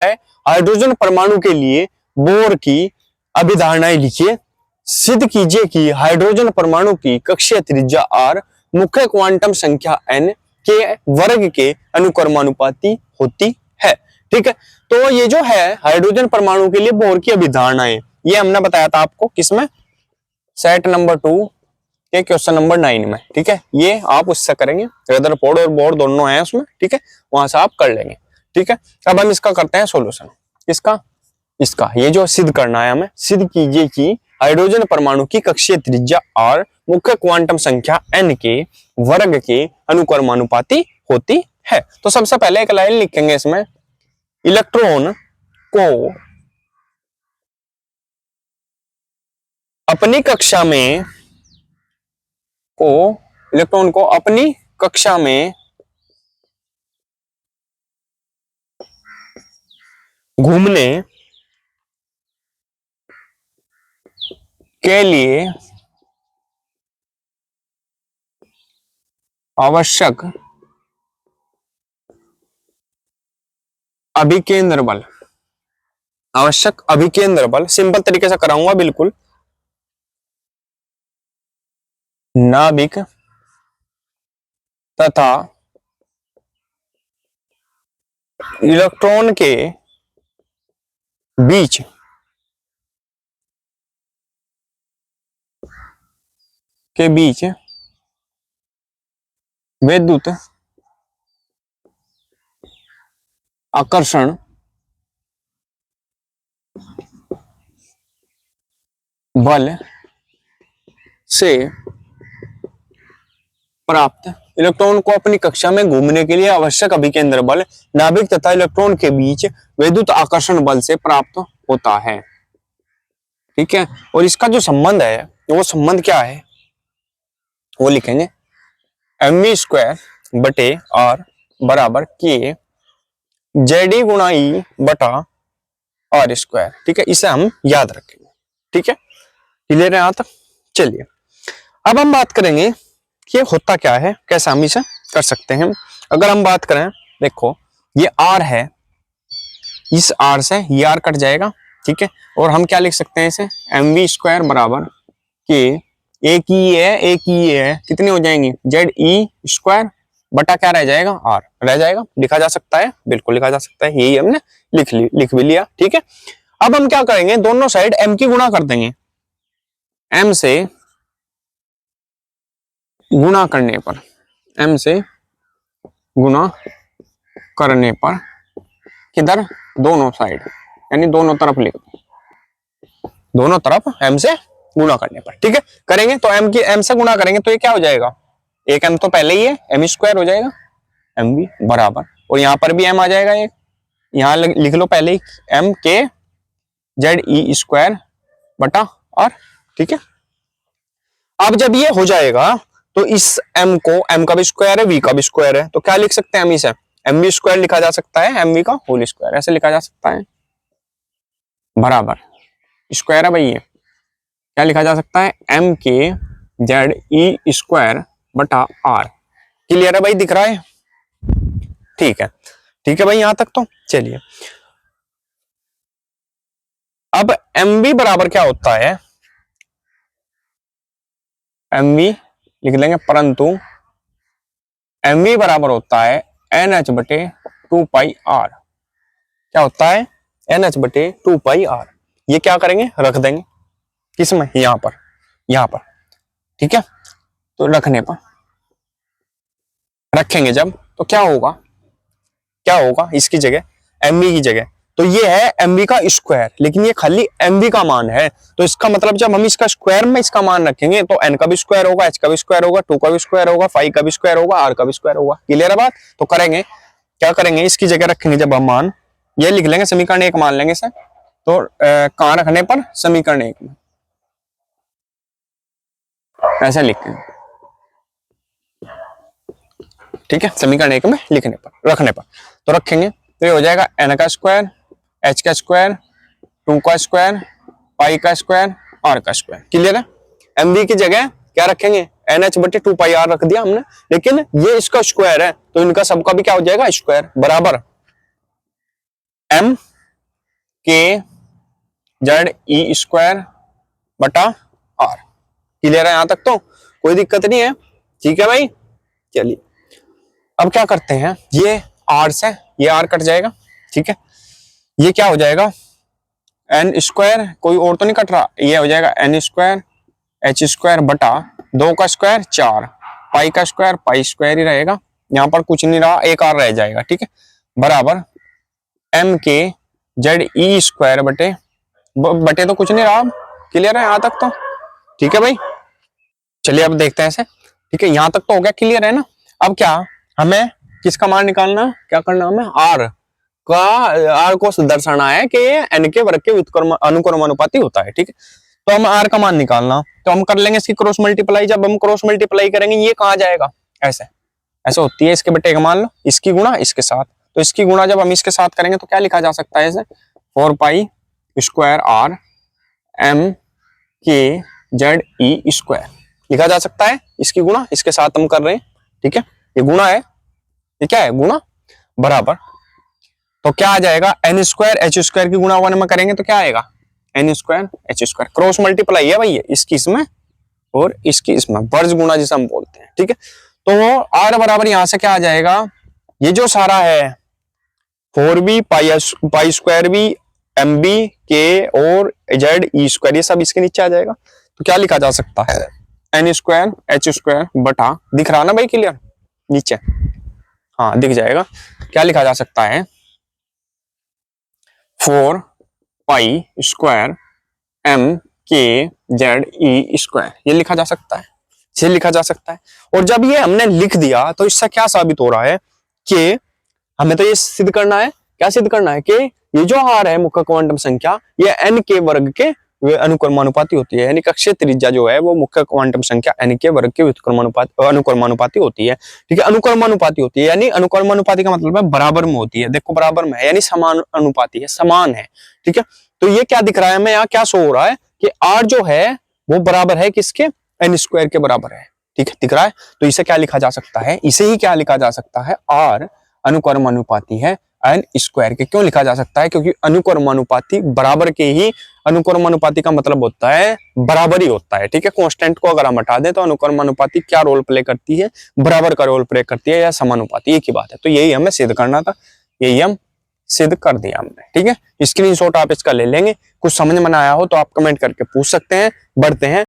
Hydrogen परमाणु के लिए बोर की अभिधारणाएं लिखिए। सिद्ध कीजिए कि हाइड्रोजन परमाणु की कक्षीय त्रिज्या r मुख्य क्वांटम संख्या n के वर्ग के अनुक्रमानुपाती होती है। ठीक है, तो ये जो है हाइड्रोजन परमाणु के लिए बोर की अभिधारणाएं, ये हमने बताया था आपको किसमें, सेट नंबर 2 के क्वेश्चन नंबर 9 में। ठीक है, ये आप उससे करेंगे, रदरफोर्ड और बोर दोनों हैं उसमें। ठीक है, वहां से आप कर लेंगे। ठीक है, अब हम इसका करते हैं सॉल्यूशन। इसका ये जो सिद्ध करना है हमें, सिद्ध कीजिए कि हाइड्रोजन परमाणु की कक्षीय त्रिज्या r मुख्य क्वांटम संख्या n के वर्ग के अनुक्रमानुपाती होती है। तो सबसे पहले एक लाइन लिखेंगे इसमें, इलेक्ट्रॉन को अपनी कक्षा में घूमने के लिए आवश्यक अभिकेंद्र बल, सिंपल तरीके से कराऊंगा बिल्कुल, नाभिक तथा इलेक्ट्रॉन के बीच विद्युत आकर्षण बल से प्राप्त, इलेक्ट्रॉन को अपनी कक्षा में घूमने के लिए आवश्यक अभिकेंद्र बल नाभिक तथा इलेक्ट्रॉन के बीच विद्युत आकर्षण बल से प्राप्त होता है। ठीक है, और इसका जो संबंध है वो संबंध क्या है, वो लिखेंगे mv² बटे r बराबर k जेडी गुणा ई बटा r²। ठीक है, इसे हम याद रखेंगे। ठीक है, क्लियर है यहाँ तक। चलिए अब हम बात करेंगे कि ये होता क्या है, कैसे हम इसे कर सकते हैं। अगर हम बात करें, देखो ये r है, इस r से ये r कट जाएगा। ठीक है, और हम क्या लिख सकते हैं इसे, mv² बराबर के एक ही है, कितनी हो जाएंगी, ZE² बटा क्या रह जाएगा, r रह जाएगा। लिखा जा सकता है, बिल्कुल लिखा जा सकता है, यही हमने लिख भी लिया। ठीक है, अब हम क्या करेंगे, दोनों साइड m की गुणा कर देंगे। m से गुणा करने पर किधर, दोनों साइड, यानी दोनों तरफ लिख दो, दोनों तरफ m से गुणा करने पर। ठीक है, करेंगे तो m से गुणा करेंगे तो ये क्या हो जाएगा, एक m तो पहले ही है, m² हो जाएगा mv बराबर, और यहां पर भी m आ जाएगा, एक यहां लिख लो पहले ही, m के ZE² बटा r। ठीक है, अब जब ये हो जाएगा तो इस m को, m का भी स्क्वायर है, v का भी स्क्वायर है, तो क्या लिख सकते हैं हम इसे, mv² लिखा जा सकता है, mv का होल स्क्वायर ऐसे लिखा जा सकता है, बराबर स्क्वायर है भाई, ये क्या लिखा जा सकता है, m के ZE² बटा r। क्लियर है भाई, दिख रहा है। ठीक है भाई यहां तक तो। चलिए अब mv बराबर क्या होता है, mv लिख लेंगे, परंतु mv बराबर होता है NH बटे 2πr। क्या होता है, NH बटे 2πr। ये क्या करेंगे, रख देंगे किसमें, यहां पर। ठीक है, तो रखने पर रखेंगे जब, तो क्या होगा इसकी जगह, mv की जगह, तो ये है mv का स्क्वायर, लेकिन ये खाली mv का मान है। तो इसका मतलब जब हम इसका स्क्वायर में इसका मान रखेंगे तो n का भी स्क्वायर होगा, h का भी स्क्वायर होगा, 2 का भी स्क्वायर होगा, 5 का भी स्क्वायर होगा, r का भी स्क्वायर होगा। क्लियर है बात। तो करेंगे क्या करेंगे, इसकी जगह रखेंगे जब हम मान, ये लिख लेंगे, समीकरण 1 मान लेंगे इसे, तो कहां रखने पर, समीकरण 1 में ऐसा लिखेंगे। ठीक है, समीकरण 1 में रखने पर तो रखेंगे, तो ये हो जाएगा n का स्क्वायर, h का स्क्वायर, 2 का स्क्वायर, पाई का स्क्वायर, r का स्क्वायर। क्लियर है। mv की जगह क्या रखेंगे, NH बटे 2πr रख दिया हमने, लेकिन ये इसका स्क्वायर है तो इनका सबका भी क्या हो जाएगा, स्क्वायर, बराबर m के जेड ई स्क्वायर बटा आर। क्लियर है यहां तक? तो कोई दिक्कत नहीं है, ठीक है भाई। चलिए अब क्या करते हैं, ये आर से ये आर कट जाएगा, ठीक है। ये क्या हो जाएगा, एन स्क्वायर, कोई और तो नहीं कट रहा, ये हो जाएगा एन स्क्वायर एच स्क्वायर बटा 2 का स्क्वायर 4, पाई का स्क्वायर पाई स्क्वायर ही रहेगा, यहाँ पर कुछ नहीं रहा, एक आर रह जाएगा, ठीक है, बराबर एम के जेड ई स्क्वायर बटे बटे तो कुछ नहीं रहा। क्लियर है यहाँ तक? तो ठीक है भाई। चलिए अब देखते हैं ऐसे, ठीक है, यहाँ तक तो हो गया, क्लियर है ना। अब क्या हमें किसका मान निकालना, क्या करना हमें, आर का, आर को दर्शाना है कि ये एन के वर्ग के अनुक्रमानुपाती होता है, ठीक है। तो हम आर का मान निकालना, तो हम कर लेंगे इसकी क्रॉस मल्टीप्लाई। जब हम क्रॉस मल्टीप्लाई करेंगे ये कहाँ जाएगा, ऐसे ऐसे होती है, इसके बटे का मान लो, इसकी गुणा इसके साथ, तो इसकी गुणा जब हम इसके साथ करेंगे तो क्या लिखा जा सकता है, ऐसे 4 पाई स्क्वायर आर एम के जेड ई स्क्वायर लिखा जा सकता है। इसकी गुणा इसके साथ हम कर रहे हैं, ठीक है, ये गुणा है, ये क्या है, गुणा, बराबर। तो क्या आ जाएगा, एन स्क्वायर एच स्क्वायर की गुणा वन में करेंगे तो क्या आएगा, N square H square, cross multiply है भाई ये, इसकी इसमें और इसकी इसमें, वर्ज गुणा जिसे हम बोलते हैं, ठीक है। तो आर बराबर यहां से क्या आ जाएगा, ये जो सारा है 4b pi square B M B के और जेड ई स्क्वायर, ये सब इसके नीचे आ जाएगा। तो क्या लिखा जा सकता है, एन स्क्वायर एच स्क्वायर बटा, दिख रहा ना भाई क्लियर नीचे, हाँ दिख जाएगा, क्या लिखा जा सकता है 4 पाई स्क्वायर एम के जेड ई स्क्वायर, ये लिखा जा सकता है, ये लिखा जा सकता है। और जब ये हमने लिख दिया तो इससे क्या साबित हो रहा है कि हमें तो ये सिद्ध करना है, क्या सिद्ध करना है कि ये जो आर है मुख्य क्वांटम संख्या, ये एन के वर्ग के अनुक्रमानुपाती होती है, यानी कक्षीय त्रिज्या जो है वो मुख्य क्वांटम संख्या एन के वर्ग के अनुक्रमानुपाती होती है, ठीक है, अनुक्रमानुपाती होती है, यानी अनुक्रमानुपाती का मतलब है बराबर में होती है, देखो बराबर में है यानी समान अनुपाती है, समान है, ठीक है। तो ये क्या दिख रहा है हमें, यहाँ क्या शो हो रहा है कि आर जो है वो बराबर है किसके, एन स्क्वायर के बराबर है, ठीक है, दिख रहा है। तो इसे क्या लिखा जा सकता है, इसे ही क्या लिखा जा सकता है, आर अनुक्रमानुपाती है एन स्क्वायर के। क्यों लिखा जा सकता है, क्योंकि अनुक्रमानुपाती बराबर के ही, अनुक्रमानुपाती का मतलब होता है बराबर ही होता है, ठीक है। कांस्टेंट को अगर हम हटा दें तो अनुक्रमानुपाती क्या रोल प्ले करती है, बराबर का रोल प्ले करती है, या समानुपाती, एक ही बात है। तो यही हमें सिद्ध करना था, यही हम सिद्ध कर दिया हमने, ठीक है। स्क्रीनशॉट आप इसका ले लेंगे, कुछ समझ में ना आया हो तो आप कमेंट करके पूछ सकते हैं। बढ़ते हैं